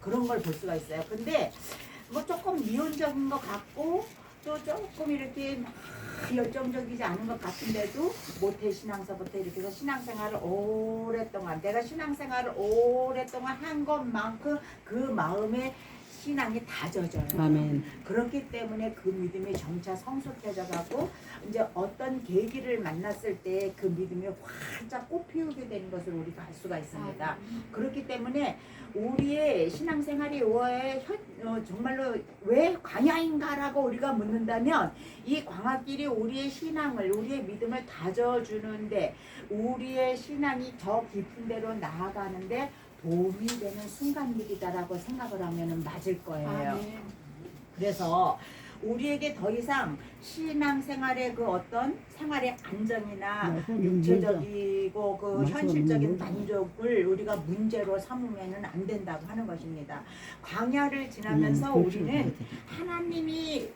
그런 걸 볼 수가 있어요. 근데 뭐 조금 미온적인 것 같고 또 조금 이렇게 막 열정적이지 않은 것 같은데도 모태신앙서부터 이렇게 해서 신앙생활을 오랫동안 내가 신앙생활을 오랫동안 한 것만큼 그 마음에 신앙이 다져져요. 아멘. 그렇기 때문에 그 믿음이 점차 성숙해져 가고 이제 어떤 계기를 만났을 때 그 믿음이 활짝 꽃피우게 되는 것을 우리가 알 수가 있습니다. 그렇기 때문에 우리의 신앙생활이 왜 정말로 왜 광야인가라고 우리가 묻는다면 이 광야길이 우리의 신앙을 우리의 믿음을 다져주는데 우리의 신앙이 더 깊은 데로 나아가는데 도움이 되는 순간들이다라고 생각을 하면 맞을 거예요. 그래서 우리에게 더 이상 신앙생활의 그 어떤 생활의 안정이나 육체적이고 그 현실적인 만족을 우리가 문제로 삼으면은 안 된다고 하는 것입니다. 광야를 지나면서 우리는 하나님이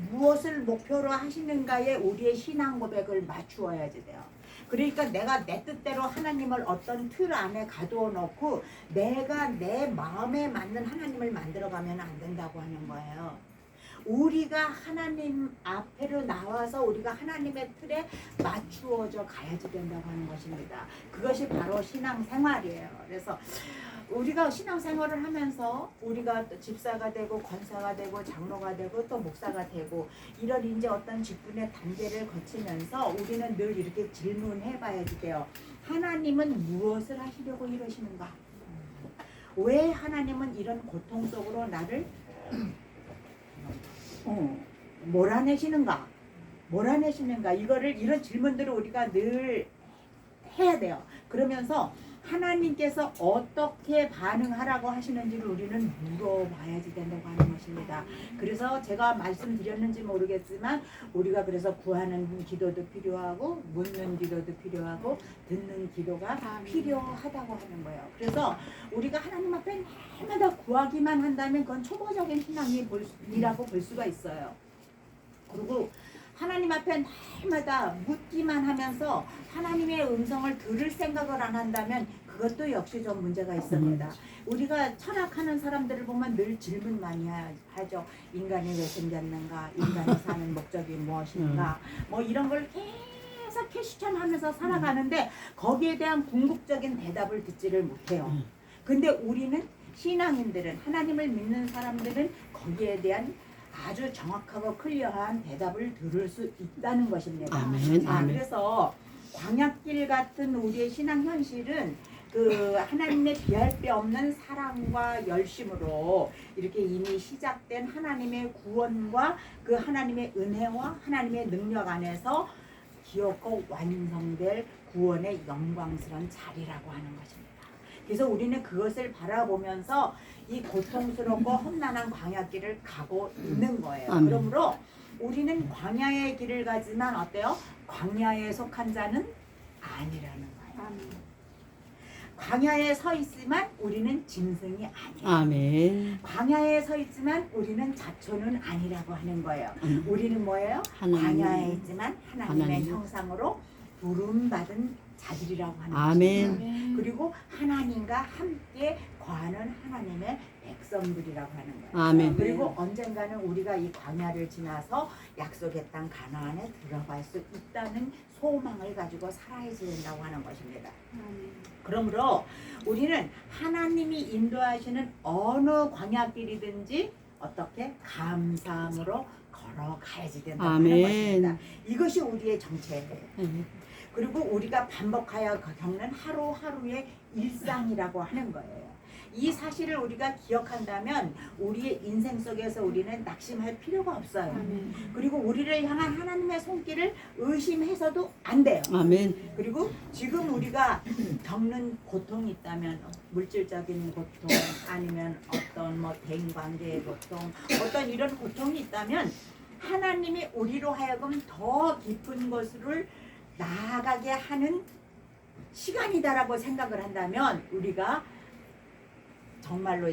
무엇을 목표로 하시는가에 우리의 신앙 고백을 맞추어야지 돼요. 그러니까 내가 내 뜻대로 하나님을 어떤 틀 안에 가두어 놓고 내가 내 마음에 맞는 하나님을 만들어가면 안 된다고 하는 거예요. 우리가 하나님 앞에로 나와서 우리가 하나님의 틀에 맞추어져 가야지 된다고 하는 것입니다. 그것이 바로 신앙생활이에요. 그래서 우리가 신앙생활을 하면서 우리가 또 집사가 되고 권사가 되고 장로가 되고 또 목사가 되고 이런 이제 어떤 직분의 단계를 거치면서 우리는 늘 이렇게 질문해 봐야지 돼요. 하나님은 무엇을 하시려고 이러시는가? 왜 하나님은 이런 고통 속으로 나를 몰아내시는가? 몰아내시는가? 이런 질문들을 우리가 늘 해야 돼요. 그러면서 하나님께서 어떻게 반응하라고 하시는지를 우리는 물어봐야지 된다고 하는 것입니다. 그래서 제가 말씀드렸는지 모르겠지만 우리가 그래서 구하는 기도도 필요하고 묻는 기도도 필요하고 듣는 기도가 필요하다고 하는 거예요. 그래서 우리가 하나님 앞에 날마다 구하기만 한다면 그건 초보적인 신앙이라고 볼 수가 있어요. 그리고 하나님 앞에 날마다 묻기만 하면서 하나님의 음성을 들을 생각을 안 한다면 그것도 역시 좀 문제가 있습니다. 우리가 철학하는 사람들을 보면 늘 질문 많이 하죠. 인간이 왜 생겼는가? 인간이 사는 목적이 무엇인가? 뭐 이런 걸 계속 퀘스천하면서 살아가는데 거기에 대한 궁극적인 대답을 듣지를 못해요. 근데 우리는 신앙인들은 하나님을 믿는 사람들은 거기에 대한 아주 정확하고 클리어한 대답을 들을 수 있다는 것입니다. 아멘. 아멘. 그래서 광야길 같은 우리의 신앙 현실은 그 하나님의 비할 데 없는 사랑과 열심으로 이렇게 이미 시작된 하나님의 구원과 그 하나님의 은혜와 하나님의 능력 안에서 기업고 완성될 구원의 영광스러운 자리라고 하는 것입니다. 그래서 우리는 그것을 바라보면서 이 고통스럽고 험난한 광야길을 가고 있는 거예요. 아멘. 그러므로 우리는 광야의 길을 가지만 어때요? 광야에 속한 자는 아니라는 거예요. 광야에 서 있지만 우리는 짐승이 아니에요. 아멘. 광야에 서 있지만 우리는 잡초는 아니라고 하는 거예요. 우리는 뭐예요? 하나님. 광야에 있지만 하나님의 하나님. 형상으로 부름받은 자들이라고 하는 아멘. 것입니다. 그리고 하나님과 함께 거하는 하나님의 백성들이라고 하는 거예요. 아멘. 그리고 언젠가는 우리가 이 광야를 지나서 약속의 땅 가나안에 들어갈 수 있다는 소망을 가지고 살아야 된다고 하는 것입니다. 그러므로 우리는 하나님이 인도하시는 어느 광야길이든지 어떻게 감사함으로 걸어가야지 된다고 하는 아멘. 것입니다. 이것이 우리의 정체예요. 네. 그리고 우리가 반복하여 겪는 하루하루의 일상이라고 하는 거예요. 이 사실을 우리가 기억한다면 우리의 인생 속에서 우리는 낙심할 필요가 없어요. 그리고 우리를 향한 하나님의 손길을 의심해서도 안 돼요. 아멘. 그리고 지금 우리가 겪는 고통이 있다면 물질적인 고통 아니면 어떤 뭐 대인관계의 고통 어떤 이런 고통이 있다면 하나님이 우리로 하여금 더 깊은 곳을 나아가게 하는 시간이다라고 생각을 한다면 우리가 정말로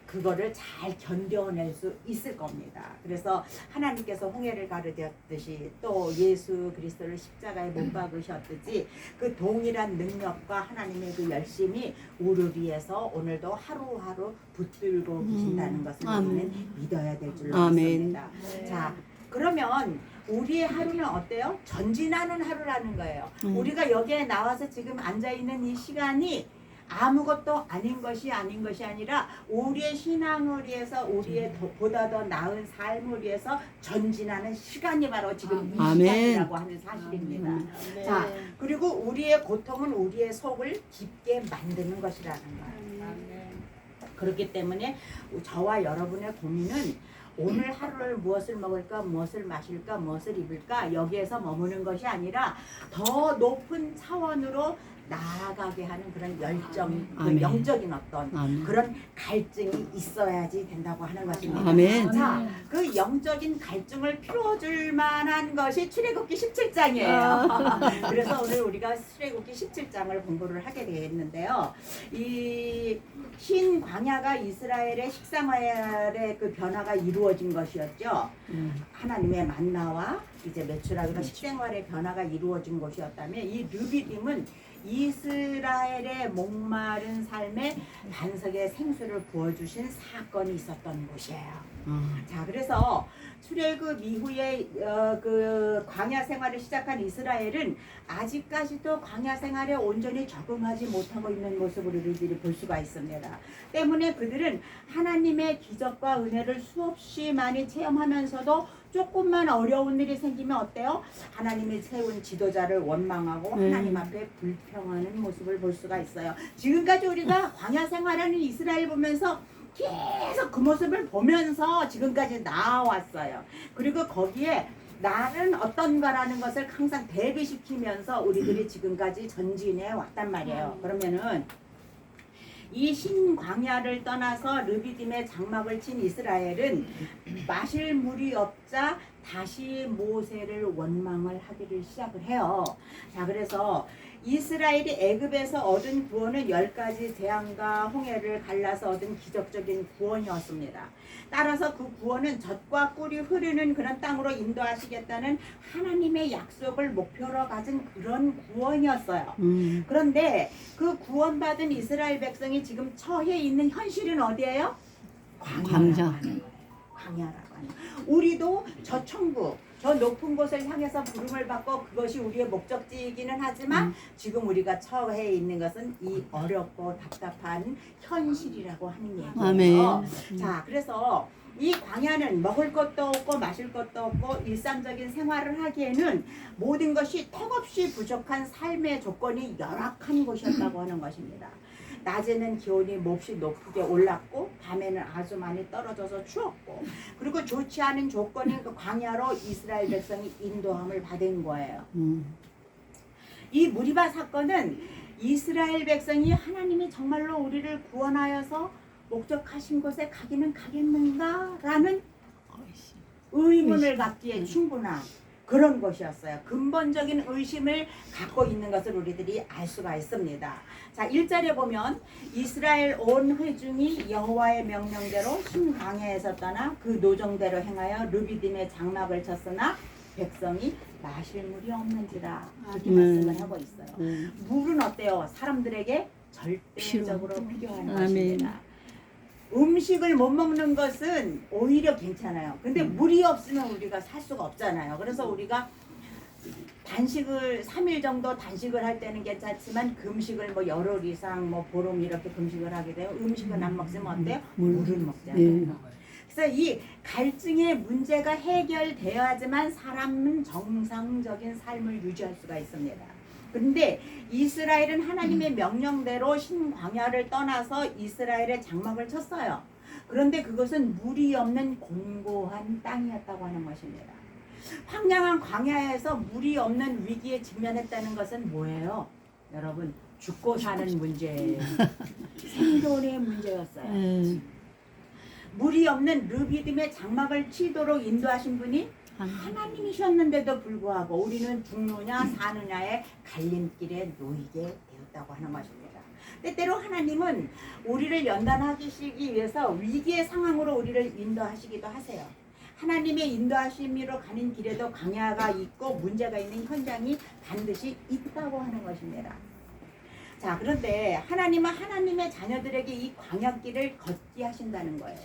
그거를 잘 견뎌낼 수 있을 겁니다. 그래서 하나님께서 홍해를 가르쳤듯이 또 예수 그리스도를 십자가에 못 박으셨듯이 그 동일한 능력과 하나님의 그 열심이 우리를 위해서 오늘도 하루하루 붙들고 계신다는 것을 우리는 믿어야 될 줄로 믿습니다. 자, 그러면 우리의 하루는 어때요? 전진하는 하루라는 거예요. 우리가 여기에 나와서 지금 앉아있는 이 시간이 아무것도 아닌 것이 아니라 우리의 신앙을 위해서 우리의 보다 더 나은 삶을 위해서 전진하는 시간이 바로 지금 이 시간이라고 하는 사실입니다. 자, 그리고 우리의 고통은 우리의 속을 깊게 만드는 것이라는 거예요. 그렇기 때문에 저와 여러분의 고민은 오늘 하루를 무엇을 먹을까, 무엇을 마실까, 무엇을 입을까 여기에서 머무는 것이 아니라 더 높은 차원으로 나아가게 하는 그런 열정, 그 영적인 어떤 그런 갈증이 있어야지 된다고 하는 것입니다. 아멘. 자, 그 영적인 갈증을 피워줄 만한 것이 출애굽기 17장이에요. 그래서 오늘 우리가 출애굽기 17장을 공부를 하게 되겠는데요. 이 흰 광야가 이스라엘의 식생활의 그 변화가 이루어진 것이었죠. 하나님의 만나와 이제 메추라기로 식생활의 변화가 이루어진 것이었다면 이 르비딤은 이스라엘의 목마른 삶에 반석의 생수를 부어주신 사건이 있었던 곳이에요. 자, 그래서 출애굽 이후에 그 광야 생활을 시작한 이스라엘은 아직까지도 광야 생활에 온전히 적응하지 못하고 있는 모습을 우리들이 볼 수가 있습니다. 때문에 그들은 하나님의 기적과 은혜를 수없이 많이 체험하면서도 조금만 어려운 일이 생기면 어때요? 하나님이 세운 지도자를 원망하고 하나님 앞에 불평하는 모습을 볼 수가 있어요. 지금까지 우리가 광야 생활하는 이스라엘 보면서 계속 그 모습을 보면서 지금까지 나아왔어요. 그리고 거기에 나는 어떤가라는 것을 항상 대비시키면서 우리들이 지금까지 전진해 왔단 말이에요. 그러면은 이 신광야를 떠나서 르비딤의 장막을 친 이스라엘은 마실 물이 없자 다시 모세를 원망을 하기를 시작을 해요. 자, 그래서 이스라엘이 애굽에서 얻은 구원은 10가지 재앙과 홍해를 갈라서 얻은 기적적인 구원이었습니다. 따라서 그 구원은 젖과 꿀이 흐르는 그런 땅으로 인도하시겠다는 하나님의 약속을 목표로 가진 그런 구원이었어요. 그런데 그 구원받은 이스라엘 백성이 지금 처해 있는 현실은 어디예요? 광야라고 하는 거예요. 우리도 저 천국, 저 높은 곳을 향해서 부름을 받고 그것이 우리의 목적지이기는 하지만 지금 우리가 처해 있는 것은 이 어렵고 답답한 현실이라고 하는 얘기예요. 아멘. 자, 그래서 이 광야는 먹을 것도 없고 마실 것도 없고 일상적인 생활을 하기에는 모든 것이 턱없이 부족한 삶의 조건이 열악한 곳이었다고 하는 것입니다. 낮에는 기온이 몹시 높게 올랐고 밤에는 아주 많이 떨어져서 추웠고 그리고 좋지 않은 조건인 그 광야로 이스라엘 백성이 인도함을 받은 거예요. 이 무리바 사건은 이스라엘 백성이 하나님이 정말로 우리를 구원하여서 목적하신 곳에 가기는 가겠는가라는 의문을 갖기에 충분한 그런 것이었어요. 근본적인 의심을 갖고 있는 것을 우리들이 알 수가 있습니다. 자, 1절에 보면 이스라엘 온 회중이 여호와의 명령대로 신광야에서 떠나 그 노정대로 행하여 르비딤의 장막을 쳤으나 백성이 마실 물이 없는지라 이렇게 말씀을 하고 있어요. 물은 어때요? 사람들에게 절대적으로 필요한 것입니다. 음식을 못 먹는 것은 오히려 괜찮아요. 근데 물이 없으면 우리가 살 수가 없잖아요. 그래서 우리가 단식을 3일 정도 단식을 할 때는 괜찮지만 금식을 뭐 열흘 이상 뭐 보름 이렇게 금식을 하게 되면 음식은 안 먹으면 어때요? 물을 먹잖아요. 그래서 이 갈증의 문제가 해결되어야지만 사람은 정상적인 삶을 유지할 수가 있습니다. 그런데 이스라엘은 하나님의 명령대로 신광야를 떠나서 이스라엘의 장막을 쳤어요. 그런데 그것은 물이 없는 공고한 땅이었다고 하는 것입니다. 황량한 광야에서 물이 없는 위기에 직면했다는 것은 뭐예요? 여러분, 죽고 사는 문제예요. 생존의 문제였어요. 물이 없는 르비딤의 장막을 치도록 인도하신 분이 하나님이셨는데도 불구하고 우리는 죽느냐 사느냐의 갈림길에 놓이게 되었다고 하는 것입니다. 때때로 하나님은 우리를 연단하시기 위해서 위기의 상황으로 우리를 인도하시기도 하세요. 하나님의 인도하심으로 가는 길에도 광야가 있고 문제가 있는 현장이 반드시 있다고 하는 것입니다. 자, 그런데 하나님은 하나님의 자녀들에게 이 광야길을 걷게 하신다는 거예요.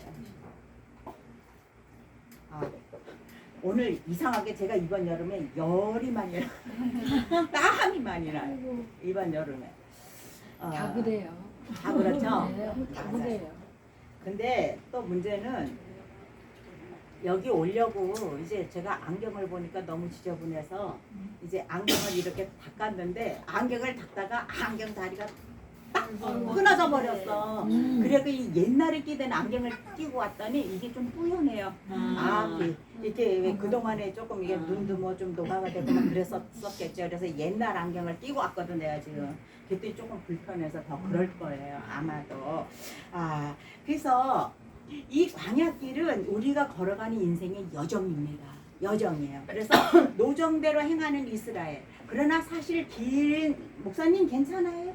오늘 이상하게 제가 이번 여름에 열이 많이 나요. 땀이 많이 나요. 이번 여름에. 다 그래요. 다 그렇죠? 네, 다 그래요. 근데 또 문제는 여기 오려고 이제 제가 안경을 보니까 너무 지저분해서 이제 안경을 이렇게 닦았는데 안경을 닦다가 안경 다리가 딱 끊어져 버렸어. 그래서 이 옛날에 끼던 안경을 끼고 왔더니 이게 좀 뿌연해요. 이렇게 왜 그동안에 조금 이게 눈도 뭐 좀 노화가 되고 막 그랬었겠죠. 그래서 옛날 안경을 끼고 왔거든 내가 지금. 그때 조금 불편해서 더 그럴 거예요. 아마도. 그래서 이 광야길은 우리가 걸어가는 인생의 여정입니다. 여정이에요. 그래서 노정대로 행하는 이스라엘. 그러나 사실 긴 목사님 괜찮아요?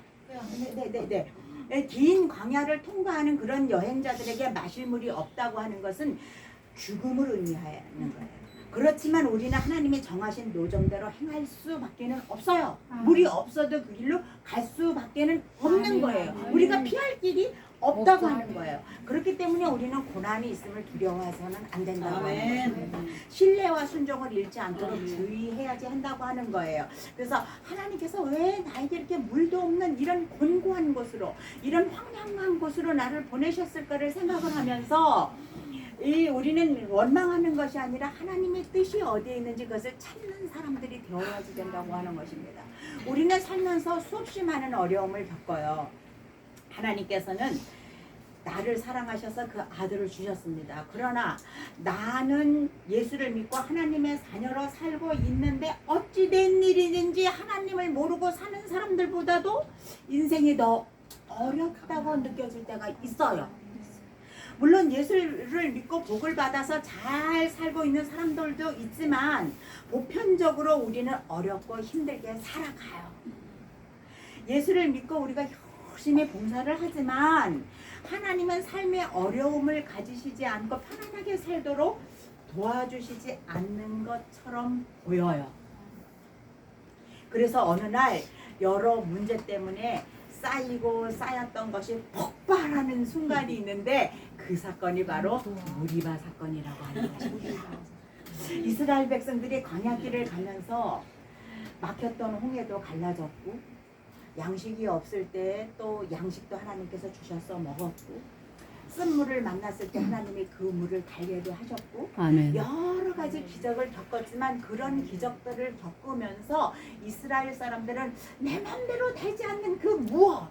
네. 긴 광야를 통과하는 그런 여행자들에게 마실 물이 없다고 하는 것은 죽음을 의미하는 거예요. 그렇지만 우리는 하나님이 정하신 노정대로 행할 수밖에는 없어요. 물이 없어도 그 길로 갈 수밖에는 없는 거예요. 우리가 피할 길이 없다고 하는 거예요. 그렇기 때문에 우리는 고난이 있음을 두려워해서는 안 된다고 하는 겁니다. 신뢰와 순종을 잃지 않도록 주의해야지 한다고 하는 거예요. 그래서 하나님께서 왜 나에게 이렇게 물도 없는 이런 곤고한 곳으로, 이런 황량한 곳으로 나를 보내셨을까를 생각을 하면서 우리는 원망하는 것이 아니라 하나님의 뜻이 어디에 있는지 그것을 찾는 사람들이 되어야지 된다고 하는 것입니다. 우리는 살면서 수없이 많은 어려움을 겪어요. 하나님께서는 나를 사랑하셔서 그 아들을 주셨습니다. 그러나 나는 예수를 믿고 하나님의 자녀로 살고 있는데 어찌 된 일이든지 하나님을 모르고 사는 사람들보다도 인생이 더 어렵다고 느껴질 때가 있어요. 물론 예수를 믿고 복을 받아서 잘 살고 있는 사람들도 있지만 보편적으로 우리는 어렵고 힘들게 살아가요. 예수를 믿고 우리가 열심히 봉사를 하지만 하나님은 삶의 어려움을 가지시지 않고 편안하게 살도록 도와주시지 않는 것처럼 보여요. 그래서 어느 날 여러 문제 때문에 쌓이고 쌓였던 것이 폭발하는 순간이 있는데 그 사건이 바로 무리바 사건이라고 하는 것입니다. 이스라엘 백성들이 광야길을 가면서 막혔던 홍해도 갈라졌고 양식이 없을 때 또 양식도 하나님께서 주셔서 먹었고 쓴물을 만났을 때 하나님이 그 물을 달게 하셨고 아멘. 여러 가지 기적을 겪었지만 그런 기적들을 겪으면서 이스라엘 사람들은 내 맘대로 되지 않는 그 무엇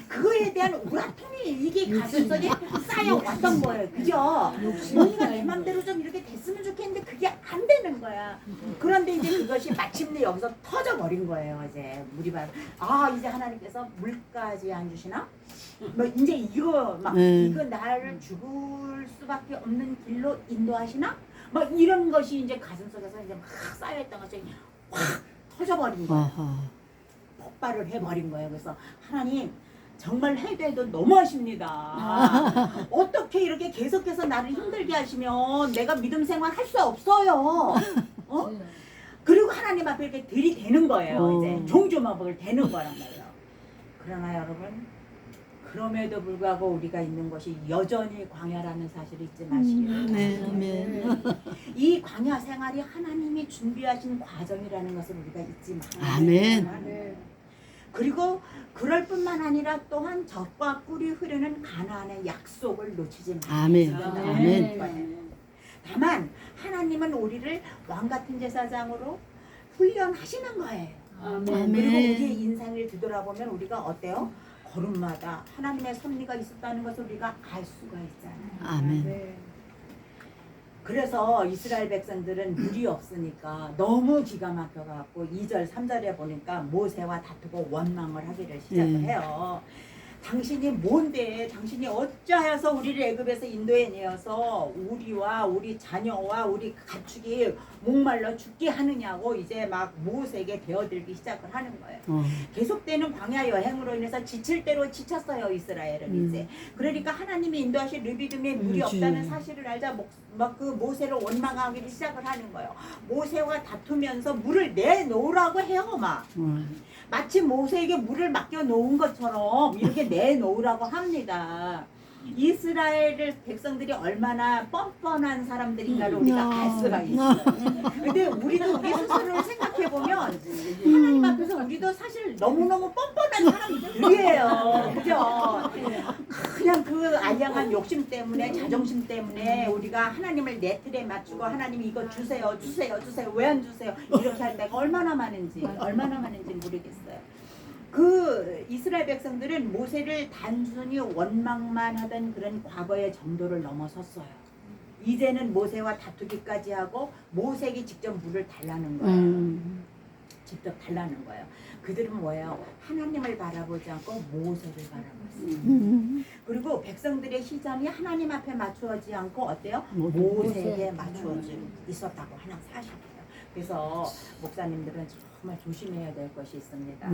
그거에 대한 우라통이 이게 가슴속에 쌓여왔던 거예요. 그죠? 우리가 내 맘대로 좀 이렇게 됐으면 좋겠는데 그게 안 되는 거야. 그런데 이제 그것이 마침내 여기서 터져버린 거예요. 이제 무리바 이제 하나님께서 물까지 안 주시나? 뭐 이제 이거 막 이거 나를 죽을 수밖에 없는 길로 인도하시나? 막 이런 것이 이제 가슴속에서 이제 막 쌓여있던 것이 확 터져버린 거예요. 폭발을 해버린 거예요. 그래서 하나님 정말 해도 해도 너무하십니다. 어떻게 이렇게 계속해서 나를 힘들게 하시면 내가 믿음 생활 할 수 없어요. 그리고 하나님 앞에 이렇게 들이대는 거예요. 이제 종주마법을 대는 거란 말이에요. 그러나 여러분 그럼에도 불구하고 우리가 있는 것이 여전히 광야라는 사실을 잊지 마시기를 바랍니다. 이 광야 생활이 하나님이 준비하신 과정이라는 것을 우리가 잊지 말아야 아멘. 그리고 그럴 뿐만 아니라 또한 젖과 꿀이 흐르는 가나안의 약속을 놓치지 아멘. 아멘. 다만 하나님은 우리를 왕 같은 제사장으로 훈련하시는 거예요. 아멘. 그리고 우리의 인생을 뒤돌아보면 우리가 어때요? 걸음마다 하나님의 섭리가 있었다는 것을 우리가 알 수가 있잖아요. 아멘. 그래서 이스라엘 백성들은 물이 없으니까 너무 기가 막혀갖고 2절, 3절에 보니까 모세와 다투고 원망을 하기를 시작을 해요. 당신이 뭔데, 당신이 어찌하여서 우리를 애굽에서 인도해 내어서 우리와 우리 자녀와 우리 가축이 목말라 죽게 하느냐고 이제 막 모세에게 대어들기 시작을 하는 거예요. 계속되는 광야 여행으로 인해서 지칠 대로 지쳤어요, 이스라엘은 이제. 그러니까 하나님이 인도하신 르비딤에 물이 없다는 사실을 알자 막 그 모세를 원망하기 시작을 하는 거예요. 모세와 다투면서 물을 내놓으라고 해요, 막. 마치 모세에게 물을 맡겨 놓은 것처럼 이렇게 내놓으라고 합니다. 이스라엘 백성들이 얼마나 뻔뻔한 사람들인가를 우리가 알 수가 있어요. 근데 우리도 우리 스스로를 생각해보면 하나님 앞에서 우리도 사실 너무너무 뻔뻔한 사람들이에요. 그죠? 그냥 그 알량한 욕심 때문에, 자존심 때문에 우리가 하나님을 내 틀에 맞추고 하나님 이거 주세요, 주세요, 주세요, 왜 안 주세요? 이렇게 할 때가 얼마나 많은지 모르겠어요. 그 이스라엘 백성들은 모세를 단순히 원망만 하던 그런 과거의 정도를 넘어섰어요. 이제는 모세와 다투기까지 하고 모세에게 직접 물을 달라는 거예요. 직접 달라는 거예요. 그들은 뭐예요? 하나님을 바라보지 않고 모세를 바라봤어요. 그리고 백성들의 시선이 하나님 앞에 맞추어지지 않고 어때요? 모세에게 맞추어져 있었다고 하는 사실이에요. 그래서 목사님들은 정말 조심해야 될 것이 있습니다.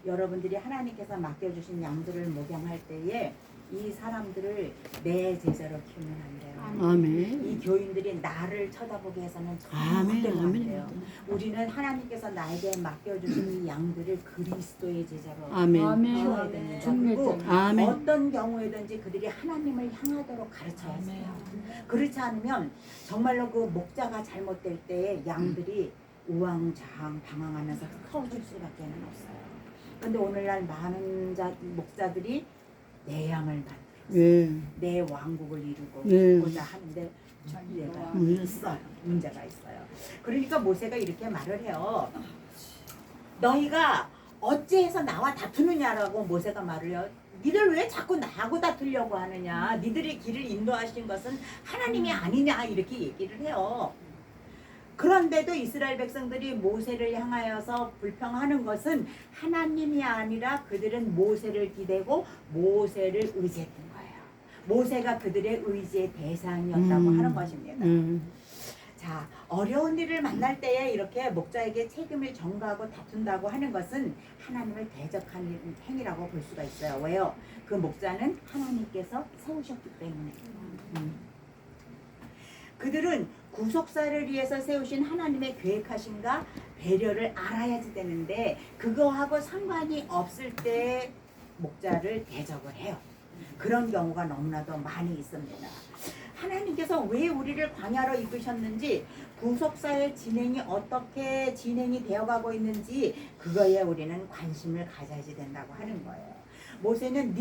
여러분들이 하나님께서 맡겨주신 양들을 목양할 때에 이 사람들을 내 제자로 키우면 안 돼요. 아멘. 이 교인들이 나를 쳐다보게 해서는 아멘. 절대로 안 아멘. 돼요. 우리는 하나님께서 나에게 맡겨주신 이 양들을 그리스도의 제자로 아멘. 키워야 됩니다. 그리고 아멘. 어떤 경우에든지 그들이 하나님을 향하도록 가르쳐야 해요. 그렇지 않으면 정말로 그 목자가 잘못될 때 양들이 우왕좌왕 방황하면서 커질 수밖에 없어요. 그런데 오늘날 많은 목자들이 내 양을 만들어서 내 왕국을 이루고자 하는데 문제가 있어요. 그러니까 모세가 이렇게 말을 해요. 너희가 어찌해서 나와 다투느냐라고 모세가 말을 해요. 니들 왜 자꾸 나하고 다투려고 하느냐. 니들의 길을 인도하신 것은 하나님이 아니냐 이렇게 얘기를 해요. 그런데도 이스라엘 백성들이 모세를 향하여서 불평하는 것은 하나님이 아니라 그들은 모세를 기대고 모세를 의지했던 거예요. 모세가 그들의 의지의 대상이었다고 하는 것입니다. 자, 어려운 일을 만날 때에 이렇게 목자에게 책임을 전가하고 다툰다고 하는 것은 하나님을 대적하는 행위라고 볼 수가 있어요. 왜요? 그 목자는 하나님께서 세우셨기 때문에. 그들은 구속사를 위해서 세우신 하나님의 계획하신가 배려를 알아야지 되는데 그거하고 상관이 없을 때 목자를 대적을 해요. 그런 경우가 너무나도 많이 있습니다. 하나님께서 왜 우리를 광야로 이끄셨는지 구속사의 진행이 어떻게 진행이 되어가고 있는지 그거에 우리는 관심을 가져야지 된다고 하는 거예요. 모세는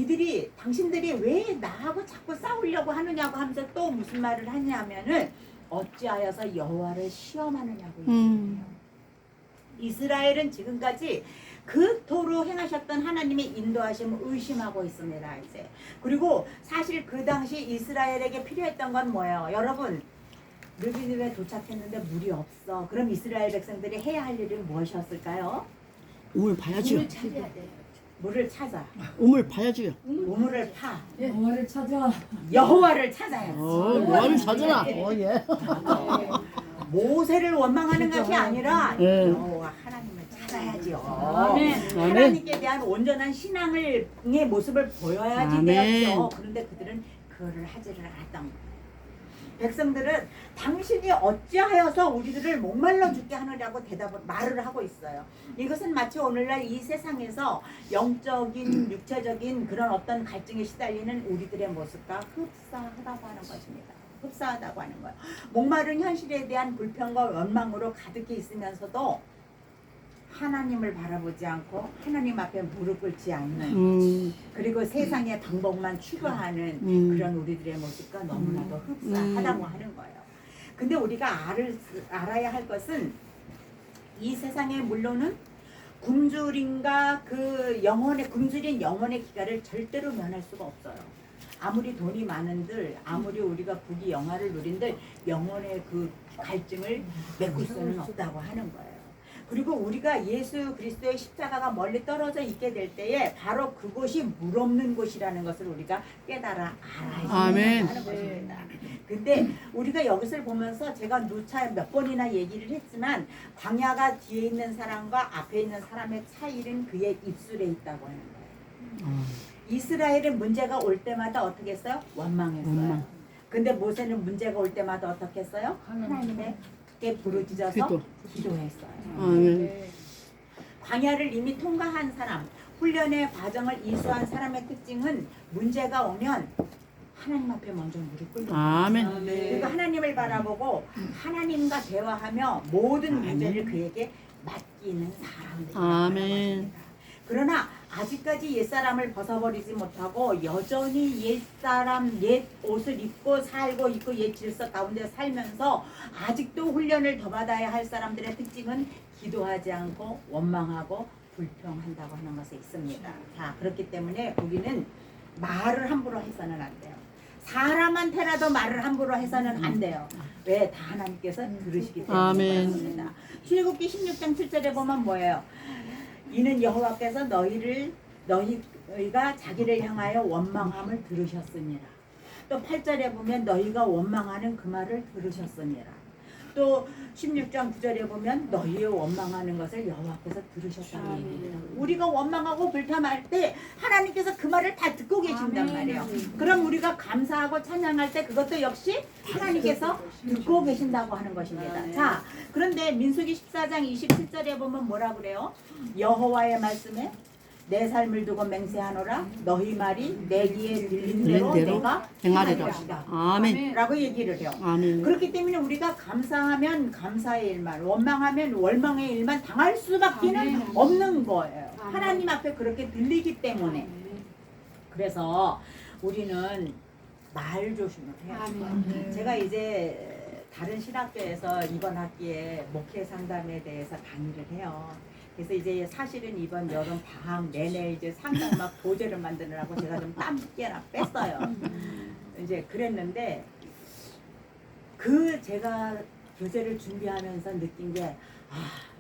당신들이 왜 나하고 자꾸 싸우려고 하느냐고 하면서 또 무슨 말을 하냐면은 어찌하여서 여호와를 시험하느냐고 얘기해요. 이스라엘은 지금까지 그토록 행하셨던 하나님의 인도하심을 의심하고 있습니다. 이제 그리고 사실 그 당시 이스라엘에게 필요했던 건 뭐예요? 여러분 르비딤에 도착했는데 물이 없어. 그럼 이스라엘 백성들이 해야 할 일은 무엇이었을까요? 우물 봐야죠. 물을 찾아야 돼요. 물을 찾아. 우물 봐야죠. 우물을 파. 여호와를 찾아. 여호와를 찾아야지. 뭐를 찾아라. 예. 모세를 원망하는 것이 아니라 예. 여호와 하나님을 찾아야지요. 아멘. 하나님께 대한 온전한 신앙의 모습을 보여야지 아멘. 되었죠. 그런데 그들은 그거를 하지를 않았던 거예요. 백성들은 당신이 어찌하여서 우리들을 목말라 죽게 하느냐고 말을 하고 있어요. 이것은 마치 오늘날 이 세상에서 영적인 육체적인 그런 어떤 갈증에 시달리는 우리들의 모습과 흡사하다고 하는 것입니다. 흡사하다고 하는 거예요. 목마른 현실에 대한 불평과 원망으로 가득히 있으면서도 하나님을 바라보지 않고 하나님 앞에 무릎 꿇지 않는 그리고 세상의 방법만 추구하는 그런 우리들의 모습과 너무나도 흡사하다고 하는 거예요. 근데 우리가 알아야 할 것은 이 세상에 물론은 굶주림과 굶주린 영혼의 기가를 절대로 면할 수가 없어요. 아무리 돈이 많은들 아무리 우리가 부귀 영화를 누린들 영혼의 그 갈증을 메꿀 수는 없다고 하는 거예요. 그리고 우리가 예수 그리스도의 십자가가 멀리 떨어져 있게 될 때에 바로 그곳이 물 없는 곳이라는 것을 우리가 깨달아 알아야 아멘. 하는 것입니다. 근데 우리가 여기서 보면서 제가 누차 몇 번이나 얘기를 했지만 광야가 뒤에 있는 사람과 앞에 있는 사람의 차이는 그의 입술에 있다고 하는 거예요. 이스라엘은 문제가 올 때마다 어떻게 했어요? 원망했어요. 원망. 근데 모세는 문제가 올 때마다 어떻게 했어요? 하나님께 부르짖어서 기도. 기도했어요. 아멘. 네. 광야를 이미 통과한 사람, 훈련의 과정을 이수한 사람의 특징은 문제가 오면 하나님 앞에 먼저 무릎 꿇는 거예요. 아멘. 그러니까 하나님을 바라보고 하나님과 대화하며 모든 문제를 그에게 맡기는 사람들이라고 하는 아멘. 것입니다. 그러나 아직까지 옛사람을 벗어버리지 못하고 여전히 옛사람 옛 옷을 입고 살고 있고 옛 질서 가운데 살면서 아직도 훈련을 더 받아야 할 사람들의 특징은 기도하지 않고 원망하고 불평한다고 하는 것에 있습니다. 자, 그렇기 때문에 우리는 말을 함부로 해서는 안 돼요. 사람한테라도 말을 함부로 해서는 안 돼요. 왜? 다 하나님께서 들으시기 때문에 아멘. 그렇습니다. 출애굽기 16장 7절에 보면 뭐예요? 이는 여호와께서 너희가 자기를 향하여 원망함을 들으셨으니라. 또 8절에 보면 너희가 원망하는 그 말을 들으셨으니라. 또 16장 9절에 보면 너희의 원망하는 것을 여호와께서 들으셨다는 얘기예요. 우리가 원망하고 불평할 때 하나님께서 그 말을 다 듣고 계신단 말이에요. 그럼 우리가 감사하고 찬양할 때 그것도 역시 하나님께서 듣고 계신다고 하는 것입니다. 자, 그런데 민수기 14장 27절에 보면 뭐라 그래요? 여호와의 말씀에 내 삶을 두고 맹세하노라 너희 말이 내 귀에 들린 대로 내가 행하리라. 것이다 아멘. 라고 얘기를 해요. 아멘. 그렇기 때문에 우리가 감사하면 감사의 일만, 원망하면 원망의 일만 당할 수밖에는 없는 거예요. 하나님 앞에 그렇게 들리기 때문에. 그래서 우리는 말 조심을 해야 돼요. 제가 이제 다른 신학교에서 이번 학기에 목회 상담에 대해서 강의를 해요. 그래서 이제 사실은 이번 여름 방학 내내 이제 상담 막 교재를 만드느라고 제가 좀 땀 꽤나 뺐어요. 이제 그랬는데 그 제가 교재를 준비하면서 느낀 게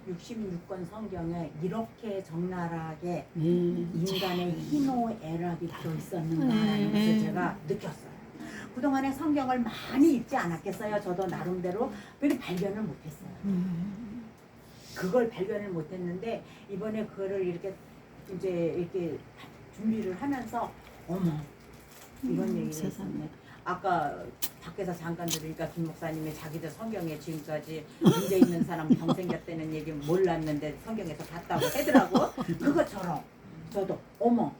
66권 성경에 이렇게 적나라하게 인간의 희노애락이 들어있었는가라는 것을 제가 느꼈어요. 그동안에 성경을 많이 읽지 않았겠어요. 저도 나름대로 근데 발견을 못했어요. 그걸 발견을 못했는데 이번에 그거를 이렇게 준비를 하면서 어머 이런 얘기가 있었네. 아까 밖에서 잠깐 들으니까 김 목사님이 자기들 성경에 지금까지 문제 있는 사람 병 생겼다는 얘기 몰랐는데 성경에서 봤다고 하더라고. 그것처럼 저도 어머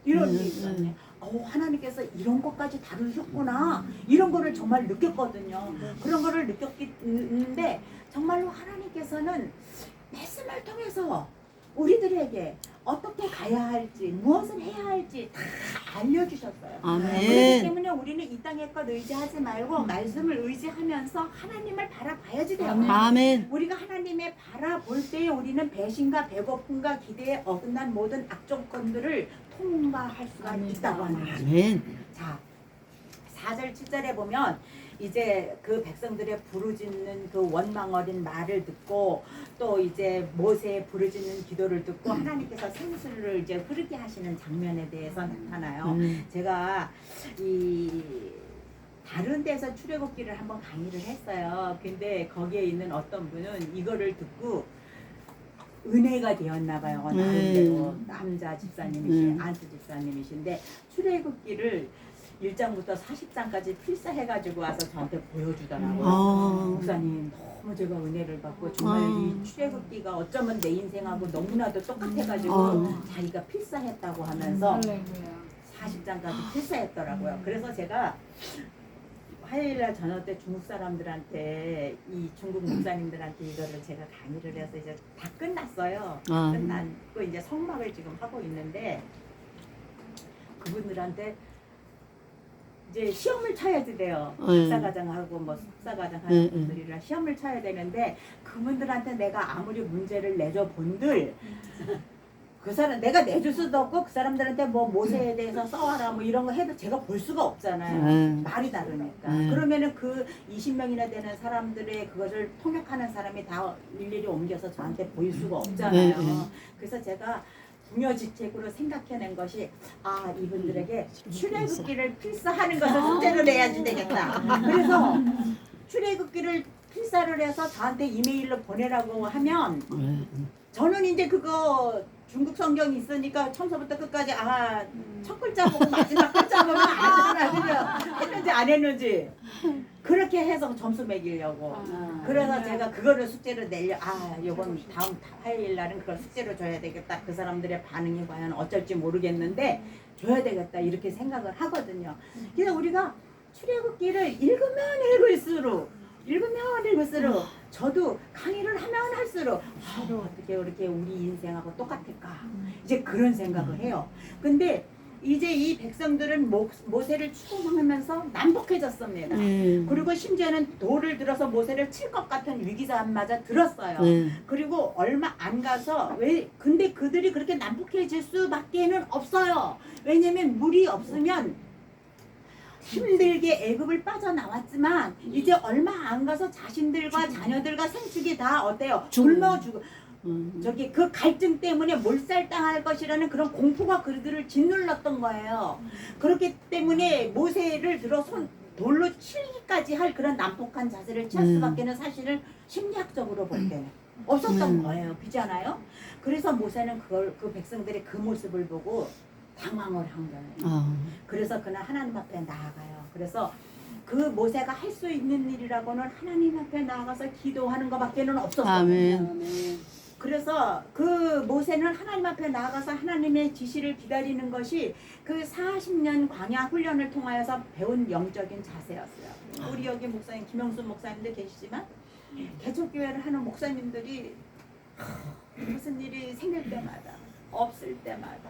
이런 일이 있었네. 하나님께서 이런 것까지 다루셨구나. 이런 거를 정말 느꼈거든요. 그런 거를 느꼈는데 정말로 하나님께서는 말씀을 통해서 우리들에게 어떻게 가야 할지 무엇을 해야 할지 다 알려주셨어요. 아멘. 그렇기 때문에 우리는 이 땅의 것 의지하지 말고 말씀을 의지하면서 하나님을 바라봐야지 돼요. 아멘. 우리가 하나님의 바라볼 때에 우리는 배신과 배고픔과 기대에 어긋난 모든 악조건들을 통과할 수가 있다고 하는 거죠. 아멘. 자, 4절 7절에 보면 이제 그 백성들의 부르짖는 그 원망 어린 말을 듣고 또 이제 모세의 부르짖는 기도를 듣고 하나님께서 생수를 이제 흐르게 하시는 장면에 대해서 나타나요. 제가 이 다른 데서 출애굽기를 한번 강의를 했어요. 근데 거기에 있는 어떤 분은 이거를 듣고 은혜가 되었나 봐요. 나름대로 남자 집사님이신 안수 집사님이신데 출애굽기를 1장부터 40장까지 필사해가지고 와서 저한테 보여주더라고요. 목사님 너무 제가 은혜를 받고 정말 이 출애굽기가 어쩌면 내 인생하고 너무나도 똑같아가지고 자기가 필사했다고 하면서 40장까지 필사했더라고요. 그래서 제가 화요일날 저녁 때 중국 사람들한테 이 중국 목사님들한테 이거를 제가 강의를 해서 이제 다 끝났어요. 끝났고 이제 성막을 지금 하고 있는데 그분들한테 이제 시험을 쳐야 돼요. 박사과정하고 뭐 석사과정 하는 분들이라 시험을 쳐야 되는데 그분들한테 내가 아무리 문제를 내줘 본들 그 사람 내가 내줄 수도 없고 그 사람들한테 뭐 모세에 대해서 써와라 뭐 이런 거 해도 제가 볼 수가 없잖아요. 말이 다르니까. 그러면은 그 20명이나 되는 사람들의 그것을 통역하는 사람이 다 일일이 옮겨서 저한테 보일 수가 없잖아요. 그래서 제가 부녀지책으로 생각해낸 것이 이분들에게 출애굽기를 필사하는 것을 숙제를 해야지 되겠다. 그래서 출애굽기를 필사를 해서 저한테 이메일로 보내라고 하면 저는 이제 그거 중국 성경이 있으니까 처음부터 끝까지 첫 글자 보고 마지막 글자 보면 알잖아. 그죠? 했는지 안 했는지 그렇게 해서 점수 매기려고. 그래서 제가 그거를 숙제로 내려 요번 다음 화요일 날은 그걸 숙제로 줘야 되겠다. 그 사람들의 반응이 과연 어쩔지 모르겠는데 줘야 되겠다 이렇게 생각을 하거든요. 그래서 우리가 출애굽기를 읽을수록 저도 강의를 하면 할수록 어떻게 그렇게 우리 인생하고 똑같을까 이제 그런 생각을 해요. 근데 이제 이 백성들은 모세를 추궁하면서 난폭해졌습니다. 그리고 심지어는 돌을 들어서 모세를 칠 것 같은 위기감마저 들었어요. 그리고 얼마 안 가서 근데 그들이 그렇게 난폭해질 수밖에는 없어요. 왜냐면 물이 없으면 힘들게 애굽을 빠져나왔지만 이제 얼마 안 가서 자신들과 자녀들과 생축이 다 어때요? 굶어 죽어. 저기 그 갈증 때문에 몰살당할 것이라는 그런 공포가 그들을 짓눌렀던 거예요. 그렇기 때문에 모세를 들어 돌로 치기까지 할 그런 난폭한 자세를 취할 수밖에는 사실은 심리학적으로 볼 때는 없었던 거예요. 그렇잖아요? 그래서 모세는 그 백성들의 그 모습을 보고 당황을 한 거예요. 그래서 그날 하나님 앞에 나아가요. 그래서 그 모세가 할 수 있는 일이라고는 하나님 앞에 나아가서 기도하는 것밖에는 없었어요. 그래서 그 모세는 하나님 앞에 나아가서 하나님의 지시를 기다리는 것이 그 40년 광야 훈련을 통하여서 배운 영적인 자세였어요. 우리 여기 목사님 김영수 목사님도 계시지만 개척교회를 하는 목사님들이 무슨 일이 생길 때마다 없을 때마다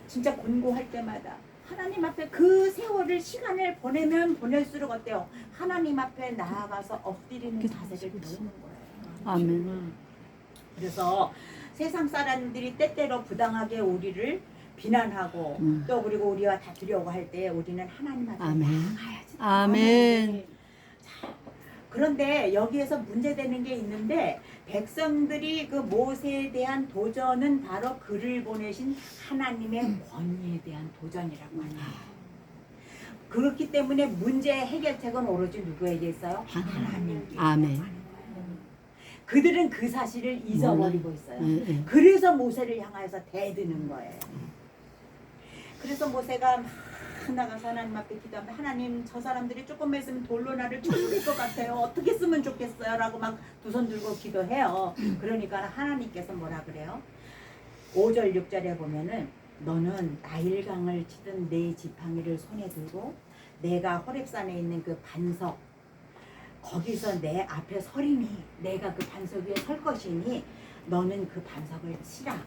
진짜 곤고할 때마다 하나님 앞에 그 세월을 시간을 보내면 보낼수록 어때요? 하나님 앞에 나아가서 엎드리는 자세를 배우는 거예요. 아멘. 그래서 세상 사람들이 때때로 부당하게 우리를 비난하고 또 그리고 우리와 다투려고 할 때 우리는 하나님 앞에 나아가야지. 아멘. 그런데 여기에서 문제되는 게 있는데 백성들이 그 모세에 대한 도전은 바로 그를 보내신 하나님의 권위에 대한 도전이라고 하네요. 그렇기 때문에 문제 해결책은 오로지 누구에게 있어요? 하나님께. 아멘. 그들은 그 사실을 잊어버리고 있어요. 그래서 모세를 향하여서 대드는 거예요. 그래서 모세가 막 나가서 하나님 앞에 기도하면 하나님 저 사람들이 조금만 있으면 돌로 나를 쳐 죽일 것 같아요. 어떻게 쓰면 좋겠어요? 라고 막 두 손 들고 기도해요. 그러니까 하나님께서 뭐라 그래요? 5절 6절에 보면은 너는 나일강을 치던 내 지팡이를 손에 들고 내가 호렙산에 있는 그 반석 거기서 내 앞에 서리니 내가 그 반석 위에 설 것이니 너는 그 반석을 치라.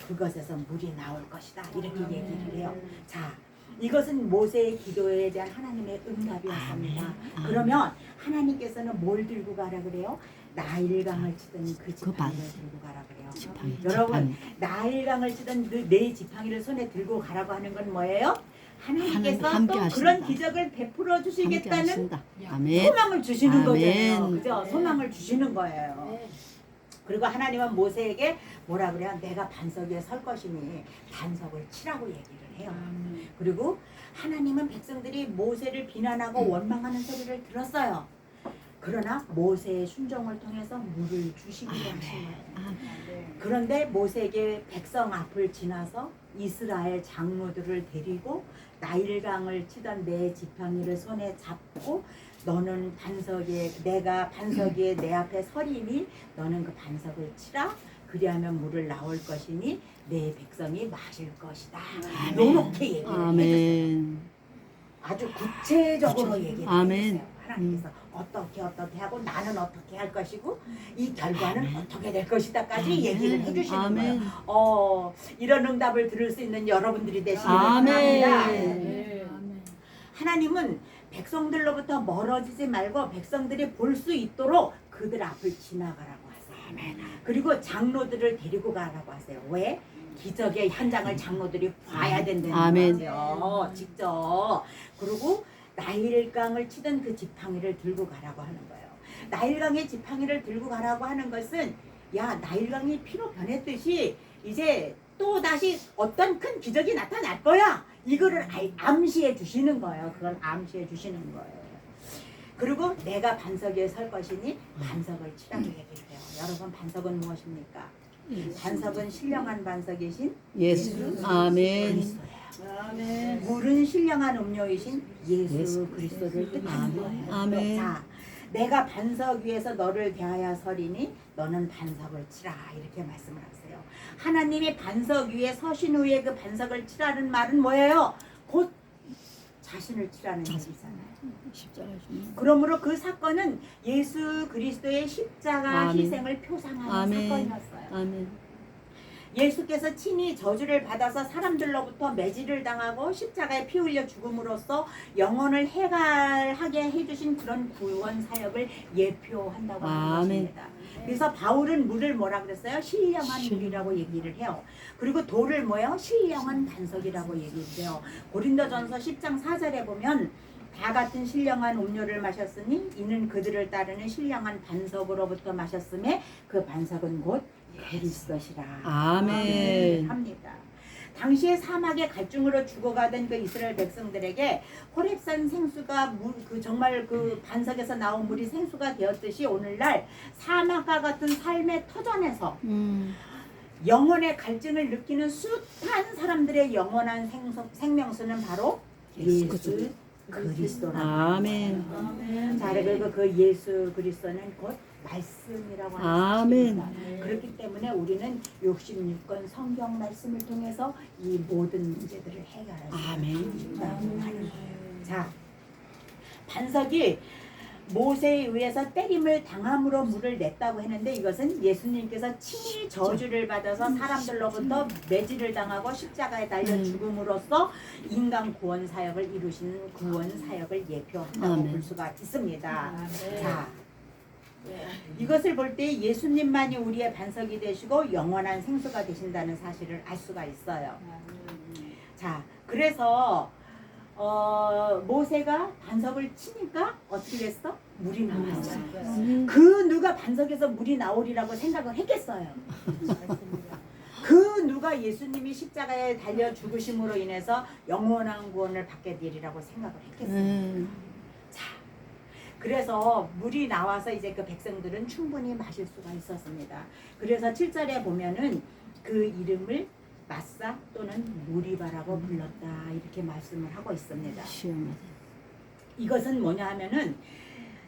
그것에서 물이 나올 것이다. 이렇게 얘기를 해요. 자, 이것은 모세의 기도에 대한 하나님의 응답이었습니다. 그러면 하나님께서는 뭘 들고 가라 그래요? 나일강을 치던 그 지팡이를 들고 가라 그래요. 여러분, 나일강을 치던 내 지팡이를 손에 들고 가라고 하는 건 뭐예요? 하나님께서 또 그런 기적을 베풀어 주시겠다는 소망을 주시는 거잖아요. 그죠? 소망을 주시는 거예요. 그리고 하나님은 모세에게 뭐라 그래요? 내가 반석 위에 설 것이니 반석을 치라고 얘기를 해요. 그리고 하나님은 백성들이 모세를 비난하고 원망하는 소리를 들었어요. 그러나 모세의 순종을 통해서 물을 주시기로 하신 거예요. 그런데 모세에게 백성 앞을 지나서 이스라엘 장로들을 데리고 나일강을 치던 내 지팡이를 손에 잡고 너는 반석에 내가 반석 위에 내 앞에 서리니 너는 그 반석을 치라. 그리하면 물을 나올 것이니 내 백성이 마실 것이다. 이렇게 얘기를 해줬어요. 아주 구체적으로 얘기를 해줬어요. 하나님께서 어떻게 하고 나는 어떻게 할 것이고 이 결과는 어떻게 될 것이다까지 얘기를 해주시는 거예요. 이런 응답을 들을 수 있는 여러분들이 되시길 바랍니다. 하나님은 백성들로부터 멀어지지 말고 백성들이 볼 수 있도록 그들 앞을 지나가라고 하세요. 그리고 장로들을 데리고 가라고 하세요. 왜? 기적의 현장을 장로들이 봐야 된다는 아멘. 거예요. 직접. 그리고 나일강을 치던 그 지팡이를 들고 가라고 하는 거예요. 나일강의 지팡이를 들고 가라고 하는 것은 야, 나일강이 피로 변했듯이 이제 또 다시 어떤 큰 기적이 나타날 거야. 이거를 암시해 주시는 거예요. 그걸 암시해 주시는 거예요. 그리고 내가 반석 위에 설 것이니 반석을 치라고 얘기를 해요. 여러분, 반석은 무엇입니까? 반석은 신령한 반석이신 예수. 아멘. 그리스도예요. 아멘. 물은 신령한 음료이신 예수 예수 그리스도를 뜻하는 거예요. 아멘. 자, 내가 반석 위에서 너를 대하여 서리니 너는 반석을 치라, 이렇게 말씀을 하세요. 하나님이 반석 위에 서신 후에 그 반석을 치라는 말은 뭐예요? 곧 자신을 치라는 얘기잖아요. 십자가 주님. 그러므로 그 사건은 예수 그리스도의 십자가 아멘. 희생을 표상하는 아멘. 사건이었어요. 아멘. 예수께서 친히 저주를 받아서 사람들로부터 매질을 당하고 십자가에 피 흘려 죽음으로써 영혼을 해갈하게 해주신 그런 구원 사역을 예표한다고 하는 아멘. 것입니다. 그래서 바울은 물을 뭐라 그랬어요? 신령한 물이라고 얘기를 해요. 그리고 돌을 뭐예요? 신령한 반석이라고 얘기를 해요. 고린도전서 10장 4절에 보면 다 같은 신령한 음료를 마셨으니 이는 그들을 따르는 신령한 반석으로부터 마셨음에 그 반석은 곧 그리스도시라. 아멘. 합니다. 당시에 사막의 갈증으로 죽어가던 그 이스라엘 백성들에게 호렙산 생수가 정말 그 반석에서 나온 물이 생수가 되었듯이 오늘날 사막과 같은 삶의 터전에서 영혼의 갈증을 느끼는 숱한 사람들의 영원한 생명수는 바로 예수 그리스도라는 아멘. 거예요. 자, 그리고 그 예수 그리스도는 곧 말씀이라고 하는 아멘. 사실입니다. 그렇기 때문에 우리는 66권 성경 말씀을 통해서 이 모든 문제들을 해결할 수 아멘. 있다고 하는 거예요. 자, 반석이 모세에 의해서 때림을 당함으로 물을 냈다고 했는데 이것은 예수님께서 친히 저주를 받아서 사람들로부터 매질을 당하고 십자가에 달려 죽음으로써 인간 구원 사역을 이루시는 구원 사역을 예표한다고 아멘. 볼 수가 있습니다. 자, 이것을 볼 때 예수님만이 우리의 반석이 되시고 영원한 생수가 되신다는 사실을 알 수가 있어요. 자, 그래서 모세가 반석을 치니까 어떻게 됐어? 물이 나왔어. 그 누가 반석에서 물이 나오리라고 생각을 했겠어요. 그 누가 예수님이 십자가에 달려 죽으심으로 인해서 영원한 구원을 받게 되리라고 생각을 했겠어요. 자, 그래서 물이 나와서 이제 그 백성들은 충분히 마실 수가 있었습니다. 그래서 7절에 보면은 그 이름을 마사 또는 무리바라고 불렀다, 이렇게 말씀을 하고 있습니다. 시험하다. 이것은 뭐냐 하면은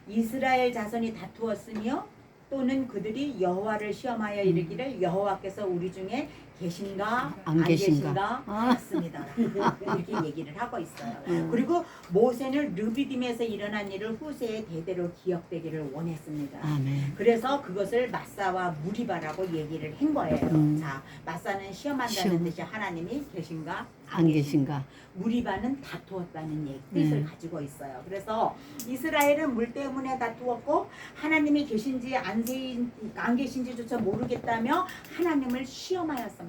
이스라엘 자손이 다투었으며 또는 그들이 여호와를 시험하여 이르기를 여호와께서 우리 중에 계신가 안 안 계신가? 계신가 하였습니다. 이렇게 얘기를 하고 있어요. 음. 그리고 모세는 르비딤에서 일어난 일을 후세에 대대로 기억되기를 원했습니다. 아멘. 그래서 그것을 마사와 무리바라고 얘기를 한 거예요. 자, 마사는 시험한다는 시험. 뜻이 하나님이 계신가 안 계신가? 무리바는 다투었다는 뜻을 가지고 있어요. 그래서 이스라엘은 물 때문에 다투었고 하나님이 계신지 안 계신지조차 모르겠다며 하나님을 시험하였습니다.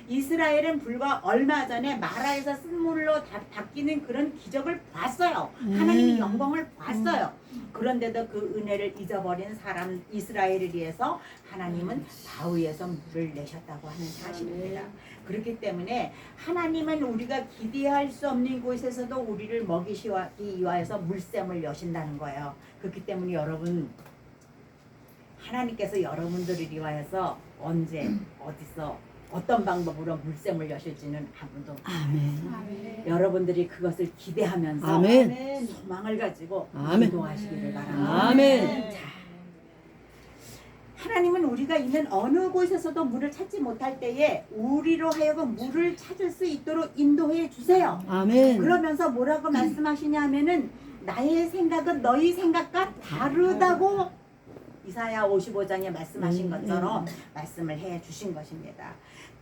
이스라엘은 불과 얼마 전에 마라에서 쓴물로 바뀌는 그런 기적을 봤어요. 하나님의 영광을 봤어요. 그런데도 그 은혜를 잊어버린 사람 이스라엘을 위해서 하나님은 바위에서 물을 내셨다고 하는 사실입니다. 그렇기 때문에 하나님은 우리가 기대할 수 없는 곳에서도 우리를 먹이시기 위하여서 물샘을 여신다는 거예요. 그렇기 때문에 여러분, 하나님께서 여러분들을 위하여서 언제 어디서 어떤 방법으로 물샘을 여실지는 아무도 아멘. 여러분들이 그것을 기대하면서 아멘. 소망을 가지고 아멘. 기도하시기를 바랍니다. 아멘. 자, 하나님은 우리가 있는 어느 곳에서도 물을 찾지 못할 때에 우리로 하여금 물을 찾을 수 있도록 인도해 주세요. 아멘. 그러면서 뭐라고 말씀하시냐 하면은 나의 생각은 너희 생각과 다르다고 이사야 55장에 말씀하신 것처럼 말씀을 해 주신 것입니다.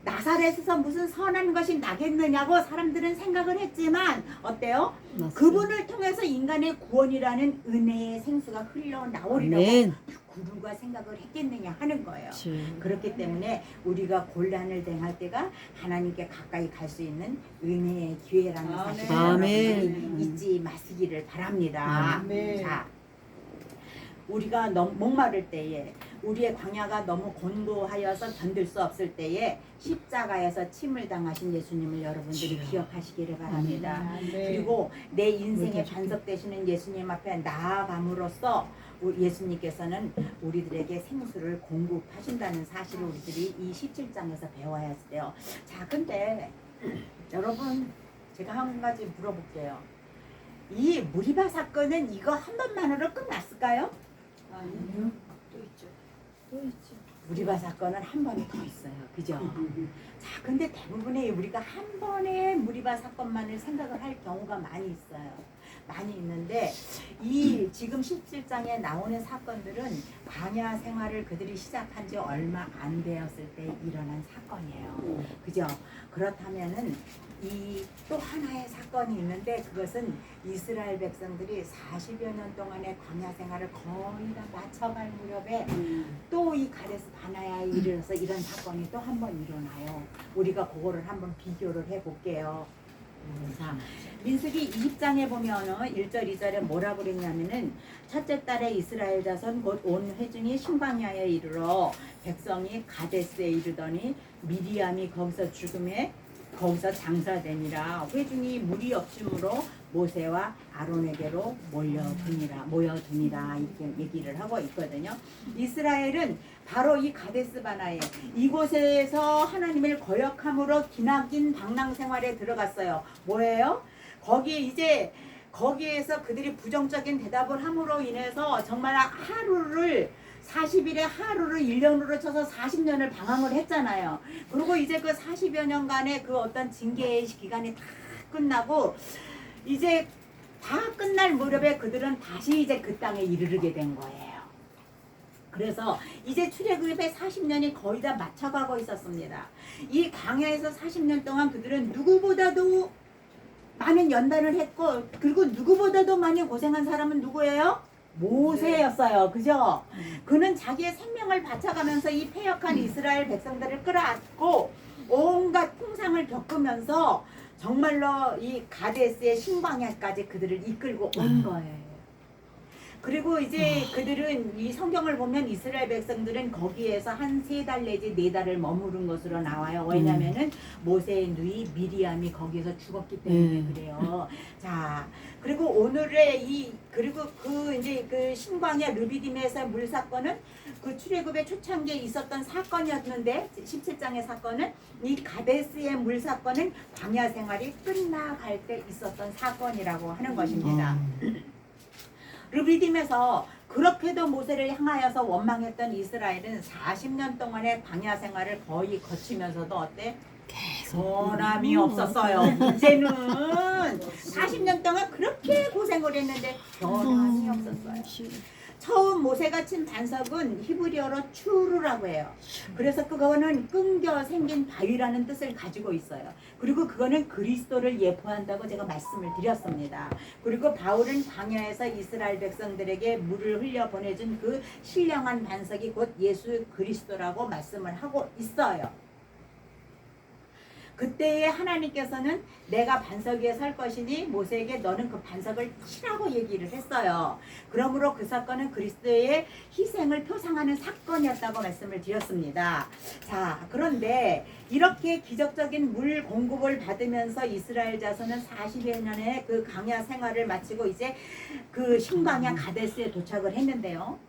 나사렛에서 무슨 선한 것이 나겠느냐고 사람들은 생각을 했지만 어때요? 맞습니다. 그분을 통해서 인간의 구원이라는 은혜의 생수가 흘러나오리라고 아멘. 구루가 생각을 했겠느냐 하는 거예요. 그치. 그렇기 때문에 우리가 곤란을 당할 때가 하나님께 가까이 갈 수 있는 은혜의 기회라는 사실을 아멘. 여러분들이 잊지 마시기를 바랍니다. 아멘. 자, 우리가 너무 목마를 때에 우리의 광야가 너무 곤고하여서 견딜 수 없을 때에 십자가에서 침을 당하신 예수님을 여러분들이 그렇죠. 기억하시기를 바랍니다. 아멘. 그리고 내 인생의 우리가 반석 되시는 예수님 앞에 나아감으로써 예수님께서는 우리들에게 생수를 공급하신다는 사실을 우리들이 이 17장에서 배워야 돼요. 자, 근데 여러분 제가 한 가지 물어볼게요. 이 무리바 사건은 이거 한 번만으로 끝났을까요? 아니요. 또 있죠. 또 있죠. 무리바 사건은 한 번이 더 있어요. 그죠? 자, 근데 대부분의 우리가 한 번의 무리바 사건만을 생각을 할 경우가 많이 있어요. 많이 있는데 이 지금 17장에 나오는 사건들은 광야 생활을 그들이 시작한 지 얼마 안 되었을 때 일어난 사건이에요. 그죠? 그렇다면은 이 또 하나의 사건이 있는데 그것은 이스라엘 백성들이 40여 년 동안의 광야 생활을 거의 다 마쳐갈 무렵에 또 이 가데스 바나야에 이르러서 이런 사건이 또 한 번 일어나요. 우리가 그거를 한번 비교를 해볼게요. 자, 민수기 20장에 보면은 1절 2절에 뭐라 그랬냐면은 첫째 달에 이스라엘 자손 곧 온 회중이 신광야에 이르러 백성이 가데스에 이르더니 미디암이 거기서 죽음에 거기서 장사되니라. 회중이 무리 없음으로 모세와 아론에게로 모여드니라 이렇게 얘기를 하고 있거든요. 이스라엘은 바로 이 가데스 바나에 이곳에서 하나님을 거역함으로 기나긴 방랑 생활에 들어갔어요. 뭐예요? 거기에서 그들이 부정적인 대답을 함으로 인해서 정말 하루를 40일에 하루를 1년으로 쳐서 40년을 방황을 했잖아요. 그리고 이제 그 40여 년간의 그 어떤 징계의 기간이 다 끝나고 이제 다 끝날 무렵에 그들은 다시 이제 그 땅에 이르게 된 거예요. 그래서 이제 출애굽의 40년이 거의 다 맞춰가고 있었습니다. 이 광야에서 40년 동안 그들은 누구보다도 많은 연단을 했고 그리고 누구보다도 많이 고생한 사람은 누구예요? 모세였어요. 그죠? 그는 자기의 생명을 바쳐가면서 이 패역한 이스라엘 백성들을 끌어안고 온갖 풍상을 겪으면서 정말로 이 가데스의 신광야까지 그들을 이끌고 온 거예요. 그리고 이제 그들은 이 성경을 보면 이스라엘 백성들은 거기에서 한 3달 내지 4달을 머무른 것으로 나와요. 왜냐면은 모세의 누이 미리암이 거기에서 죽었기 때문에 그래요. 자, 그리고 오늘의 그리고 이제 그 신광야 르비딤에서 물 사건은 그 출애굽의 초창기에 있었던 사건이었는데 17장의 사건은 이 가데스의 물 사건은 광야 생활이 끝나갈 때 있었던 사건이라고 하는 것입니다. 르비딤에서 그렇게도 모세를 향하여서 원망했던 이스라엘은 40년 동안의 광야 생활을 거의 거치면서도 어때? 변함이 없었어요. 이제는 40년 동안 그렇게 고생을 했는데 변함이 없었어요. 처음 모세가 친 반석은 히브리어로 추르라고 해요. 그래서 그거는 끊겨 생긴 바위라는 뜻을 가지고 있어요. 그리고 그거는 그리스도를 예표한다고 제가 말씀을 드렸습니다. 그리고 바울은 광야에서 이스라엘 백성들에게 물을 흘려 보내준 그 신령한 반석이 곧 예수 그리스도라고 말씀을 하고 있어요. 그때에 하나님께서는 내가 반석 위에 설 것이니 모세에게 너는 그 반석을 치라고 얘기를 했어요. 그러므로 그 사건은 그리스도의 희생을 표상하는 사건이었다고 말씀을 드렸습니다. 자, 그런데 이렇게 기적적인 물 공급을 받으면서 이스라엘 자손은 40여 년의 그 광야 생활을 마치고 이제 그 신광야 가데스에 도착을 했는데요.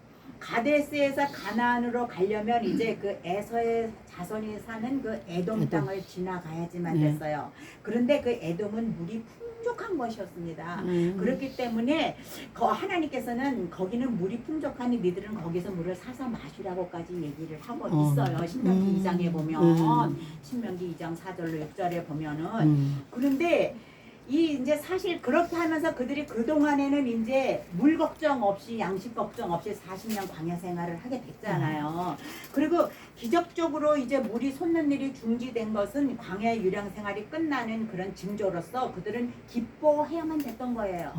가데스에서 가나안으로 가려면 이제 그 에서의 자손이 사는 그 에돔 땅을 지나가야지만 됐어요. 그런데 그 에돔은 물이 풍족한 것이었습니다. 그렇기 때문에 하나님께서는 거기는 물이 풍족하니 니들은 거기서 물을 사서 마시라고까지 얘기를 하고 있어요. 신명기 2장에 보면 신명기 2장 4절로 6절에 보면은 그런데 이제 사실 그렇게 하면서 그들이 그동안에는 이제 물 걱정 없이 양식 걱정 없이 40년 광야 생활을 하게 됐잖아요. 그리고 기적적으로 이제 물이 솟는 일이 중지된 것은 광야의 유령 생활이 끝나는 그런 징조로서 그들은 기뻐해야만 됐던 거예요.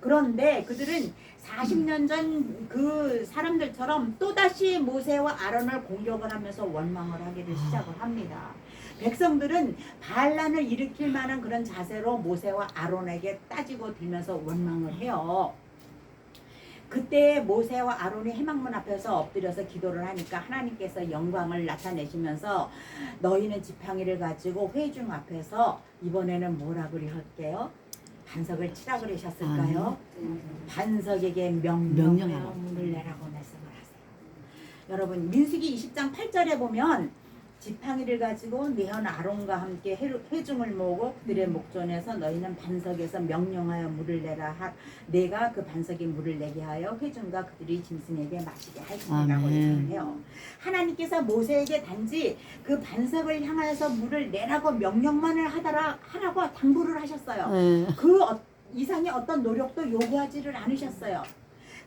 그런데 그들은 40년 전 그 사람들처럼 또다시 모세와 아론을 공격을 하면서 원망을 하기를 시작을 합니다. 백성들은 반란을 일으킬 만한 그런 자세로 모세와 아론에게 따지고 들면서 원망을 해요. 그때 모세와 아론이 회막문 앞에서 엎드려서 기도를 하니까 하나님께서 영광을 나타내시면서 너희는 지팡이를 가지고 회중 앞에서 이번에는 뭐라 그러셨게요? 반석을 치라 그러셨을까요? 반석에게 명령하여 명령하라. 문을 내라고 말씀을 하세요. 여러분 민수기 20장 8절에 보면 지팡이를 가지고 네언 아론과 함께 회중을 모으고 그들의 목전에서 너희는 반석에서 명령하여 물을 내라. 내가 그 반석에 물을 내게 하여 회중과 그들이 짐승에게 마시게 할지니라고 아멘. 해요. 하나님께서 모세에게 단지 그 반석을 향하여서 물을 내라고 명령만을 하라고 당부를 하셨어요. 예. 그 이상의 어떤 노력도 요구하지를 않으셨어요.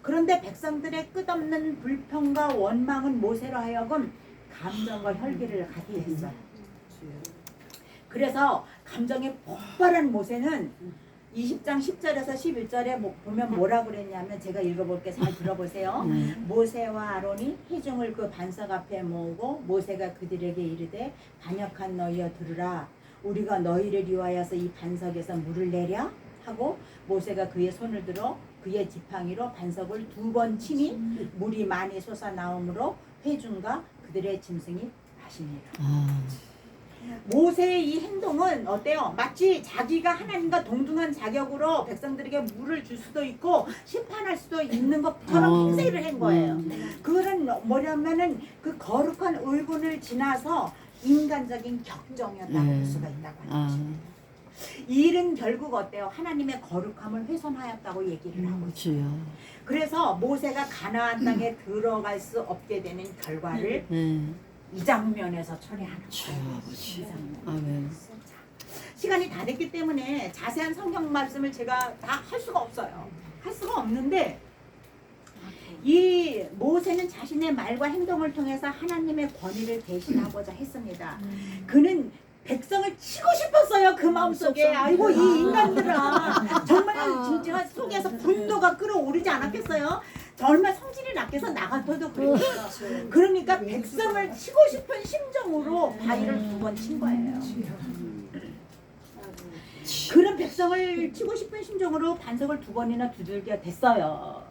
그런데 백성들의 끝없는 불평과 원망은 모세로 하여금 감정과 혈기를 갖게 했어요. 그래서 감정이 폭발한 모세는 20장 10절에서 11절에 보면 뭐라 그랬냐면 제가 읽어볼게 잘 들어보세요. 모세와 아론이 회중을 그 반석 앞에 모으고 모세가 그들에게 이르되 반역한 너희여 들으라. 우리가 너희를 위하여서 이 반석에서 물을 내랴 하고 모세가 그의 손을 들어 그의 지팡이로 반석을 2번 치니 물이 많이 솟아나오므로 회중과 그들의 짐승이 마십니다. 아, 모세의 이 행동은 어때요? 마치 자기가 하나님과 동등한 자격으로 백성들에게 물을 줄 수도 있고 심판할 수도 있는 것처럼 행세를 한 거예요. 그거는 뭐냐면은 그 거룩한 의군을 지나서 인간적인 격정이었다고 볼 수가 있다고 하는 것입니다. 이 일은 결국 어때요? 하나님의 거룩함을 훼손하였다고 얘기를 하고 있어요. 주여. 그래서 모세가 가나안 땅에 들어갈 수 없게 되는 결과를 예. 이 장면에서 처리하는 주여 거예요. 아버지. 이 장면. 아멘. 시간이 다 됐기 때문에 자세한 성경 말씀을 제가 다 할 수가 없어요. 할 수가 없는데 이 모세는 자신의 말과 행동을 통해서 하나님의 권위를 대신하고자 했습니다. 그는 백성을 치고 싶었어요. 그 마음속에. 아이고 이 인간들아 정말 진짜 속에서 분노가 끌어오르지 않았겠어요? 정말 성질이 낙해서 나 같아도 그랬어요. 그러니까 백성을 치고 싶은 심정으로 바위를 2번 친 거예요. 그런 백성을 치고 싶은 심정으로 반석을 2번이나 두들겨 댔어요.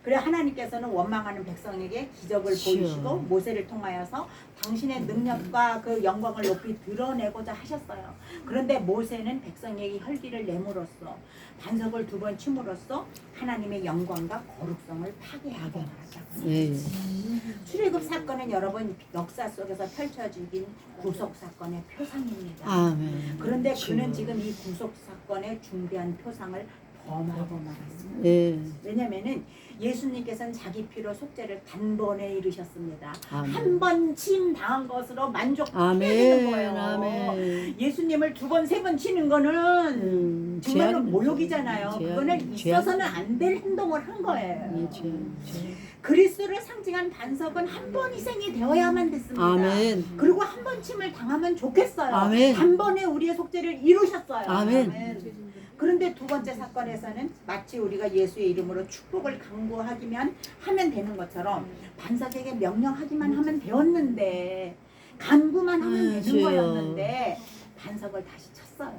그래 하나님께서는 원망하는 백성에게 기적을 보이시고 모세를 통하여서 당신의 능력과 그 영광을 높이 드러내고자 하셨어요. 그런데 모세는 백성에게 혈기를 내므로써 반석을 2번 침으로써 하나님의 영광과 거룩성을 파괴하고 말았다고. 예. 출애굽 사건은 여러분 역사 속에서 펼쳐진 구속 사건의 표상입니다. 아멘. 그런데 그는 지금 이 구속 사건의 중대한 표상을 범하고 말았습니다. 예. 왜냐면은 예수님께서는 자기 피로 속죄를 단번에 이루셨습니다. 아멘. 한 번 침 당한 것으로 만족해야 아멘. 되는 거예요. 아멘. 예수님을 2번, 3번 치는 거는 정말로 모욕이잖아요. 그거는 있어서는 안 될 행동을 한 거예요. 그리스도를 상징한 반석은 한 번 희생이 되어야만 됐습니다. 아멘. 그리고 한 번 침을 당하면 좋겠어요. 아멘. 단번에 우리의 속죄를 이루셨어요. 아멘. 그런데 2번째 사건에서는 마치 우리가 예수의 이름으로 축복을 강구하기만 하면 되는 것처럼 반석에게 명령하기만 하면 되었는데 간구만 하면 되는 주여. 거였는데 반석을 다시 쳤어요.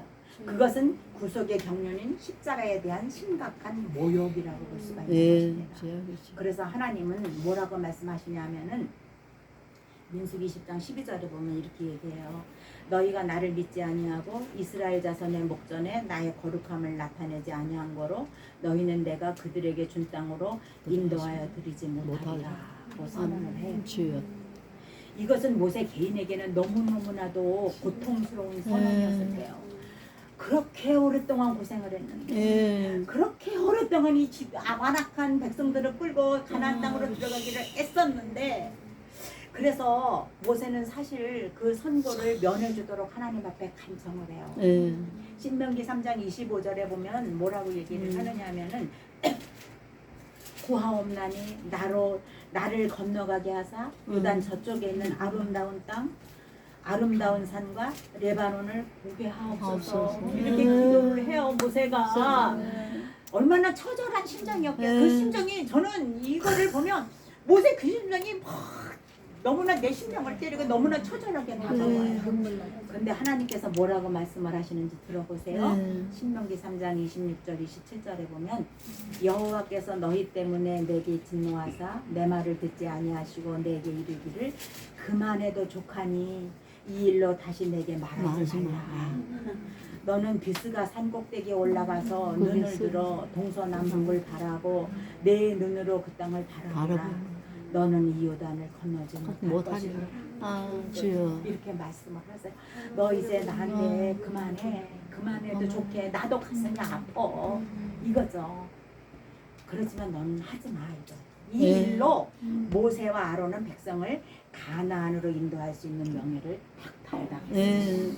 그것은 구속의 경륜인 십자가에 대한 심각한 모욕이라고 볼 수가 있는 예. 것입니다. 그래서 하나님은 뭐라고 말씀하시냐면은 민수기 10장 12절에 보면 이렇게 얘기해요. 너희가 나를 믿지 아니하고 이스라엘 자손의 목전에 나의 거룩함을 나타내지 아니한 거로 너희는 내가 그들에게 준 땅으로 인도하여 드리지 못하리라고 선언을 해요. 주여. 이것은 모세 개인에게는 너무너무나도 고통스러운 선언이었을 때요. 그렇게 오랫동안 고생을 했는데 예. 그렇게 오랫동안 이 완악한 백성들을 끌고 가나안 땅으로 들어가기를 애썼는데 그래서 모세는 사실 그 선고를 면해주도록 하나님 앞에 간청을 해요. 예. 신명기 3장 25절에 보면 뭐라고 얘기를 하느냐 하면은 구하옵나니 나를 건너가게 하사 요단 저쪽에 있는 아름다운 땅 아름다운 산과 레바논을 보게 하옵소서. 하옵소서. 이렇게 기도를 해요 모세가. 얼마나 처절한 심정이었겠어요. 네. 그 심정이 저는 이거를 보면 모세 그 심정이 막 너무나 내 심장을 때리고 너무나 처절하게 다가와요. 근데 하나님께서 뭐라고 말씀을 하시는지 들어보세요. 네. 신명기 3장 26절 27절에 보면 여호와께서 너희 때문에 내게 진노하사 내 말을 듣지 아니하시고 내게 이르기를 그만해도 족하니 이 일로 다시 내게 말하지 말하지 말라. 마라. 너는 비스가 산 꼭대기에 올라가서 눈을 들어 동서남북을 바라고 내 눈으로 그 땅을 바라보라. 바라보라. 너는 이 요단을 건너지 못할 못하리라. 것이라. 아, 주여. 이렇게 말씀을 하세요. 너 이제 나한테 그만해. 그만해도 좋게. 나도 가슴이 아파. 이거죠. 그렇지만 너는 하지 마. 이거. 이 네. 일로 모세와 아론은 백성을 가나안으로 인도할 수 있는 명예를 박탈당했어요. 네.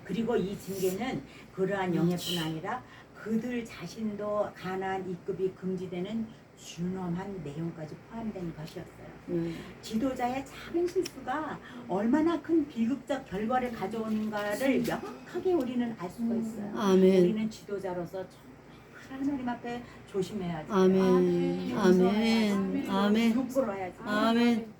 그리고 이 징계는 그러한 영예뿐 아니라 그들 자신도 가나안 입국이 금지되는 준엄한 내용까지 포함된 것이었어요. 네. 지도자의 작은 실수가 얼마나 큰 비극적 결과를 가져오는가를 명확하게 우리는 알 수가 있어요. 아멘. 우리는 지도자로서 정말 하나님 앞에 조심해야지. 아멘. 아멘. 아멘. 부끄러워야지. 아멘.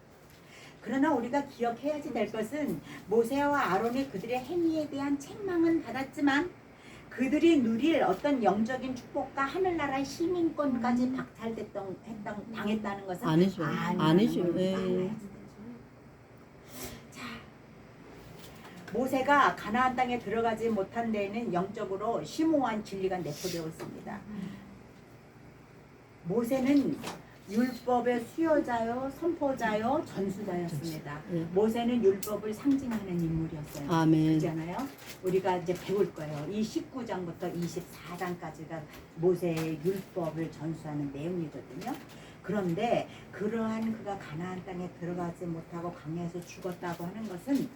그러나 우리가 기억해야지 될 것은 모세와 아론이 그들의 행위에 대한 책망은 받았지만 그들이 누릴 어떤 영적인 축복과 하늘나라의 시민권까지 당했다는 것은 아니죠. 아니죠. 네. 자, 모세가 가나안 땅에 들어가지 못한 데에는 영적으로 심오한 진리가 내포되어 있습니다. 모세는 율법의 수여자요, 선포자요, 전수자였습니다. 네. 모세는 율법을 상징하는 인물이었어요. 아멘. 그렇잖아요. 우리가 이제 배울 거예요. 이 19장부터 24장까지가 모세의 율법을 전수하는 내용이거든요. 그런데 그러한 그가 가나안 땅에 들어가지 못하고 광야에서 죽었다고 하는 것은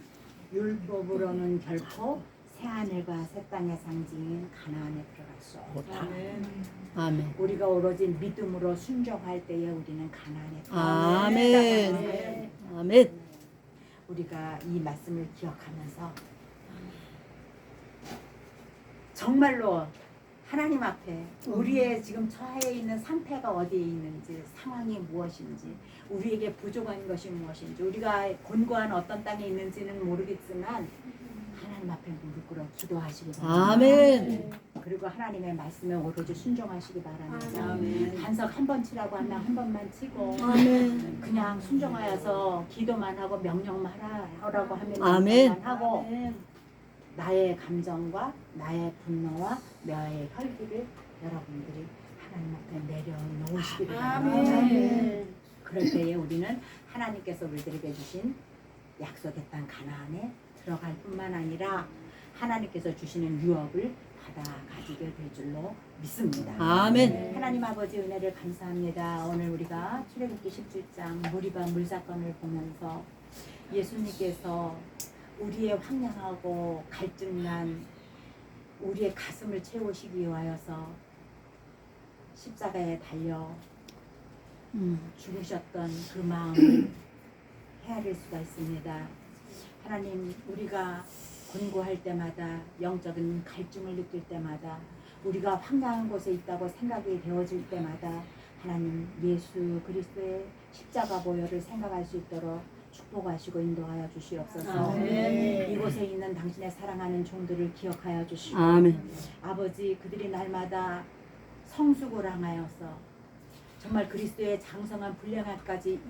율법으로는 결코 새하늘과 새 땅의 상징인 가나안에 들어갈 수 없다. 아멘. 우리가 오로지 믿음으로 순종할 때에 우리는 가나안에 아멘. 들어가는 아멘. 우리가 이 말씀을 기억하면서 정말로 하나님 앞에 우리의 지금 처해 있는 상태가 어디에 있는지, 상황이 무엇인지, 우리에게 부족한 것이 무엇인지, 우리가 곤고한 어떤 땅에 있는지는 모르겠지만 하나님 앞에 무릎 꿇어 기도하시기 바랍니다. 아멘. 그리고 하나님의 말씀에 오로지 순종하시기 바랍니다. 아멘. 반석 한 번 치라고 하면 한 번만 치고 아멘. 그냥 순종하여서 기도만 하고 명령만 하라고 하면 아멘. 명령만 하고 나의 감정과 나의 분노와 나의 혈기를 여러분들이 하나님 앞에 내려놓으시기를 바랍니다. 아멘. 그럴 때에 우리는 하나님께서 우리들에게 주신 약속의 땅 가나안에 들어갈 뿐만 아니라 하나님께서 주시는 유업을 받아 가지게 될 줄로 믿습니다. 아멘. 하나님 아버지 은혜를 감사합니다. 오늘 우리가 출애굽기 17장 무리바 물사건을 보면서 예수님께서 우리의 황량하고 갈증난 우리의 가슴을 채우시기 위하여서 십자가에 달려 죽으셨던 그 마음을 헤아릴 수가 있습니다. 하나님, 우리가 곤고할 때마다 영적인 갈증을 느낄 때마다 우리가 황량한 곳에 있다고 생각이 되어질 때마다 하나님 예수 그리스도의 십자가 보혈을 생각할 수 있도록 축복하시고 인도하여 주시옵소서. 아멘. 이곳에 있는 당신의 사랑하는 종들을 기억하여 주시고 아멘. 아버지 그들이 날마다 성숙을 향하여서 정말 그리스도의 장성한 분량까지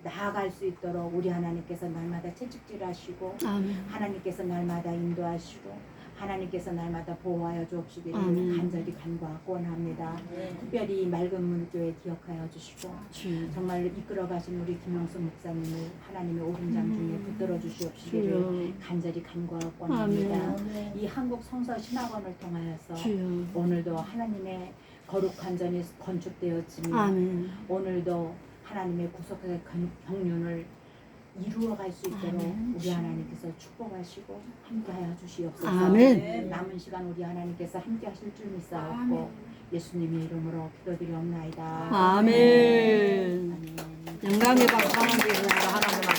나아갈 수 있도록 우리 하나님께서 날마다 채찍질하시고 아멘. 하나님께서 날마다 인도하시고 하나님께서 날마다 보호하여 주옵시기를 아멘. 간절히 간구하고 원합니다. 특별히 이 맑은 문교회 기억하여 주시고 주. 정말 이끌어 가신 우리 김영수 목사님을 하나님의 오른장 중에 붙들어 주시옵시기를 주여. 간절히 간구하고 원합니다. 아멘. 이 한국 성서 신학원을 통하여서 주여. 오늘도 하나님의 거룩한 전이 건축되었지만 아멘. 오늘도 하나님의 구속의 경륜을 이루어갈 수 있도록 아멘. 우리 하나님께서 축복하시고 함께하여 주시옵소서. 아멘. 남은 시간 우리 하나님께서 함께하실 줄 믿사옵고 아멘. 예수님의 이름으로 기도드리옵나이다. 아멘. 아멘. 영광의 박수 한번 드리고 하나님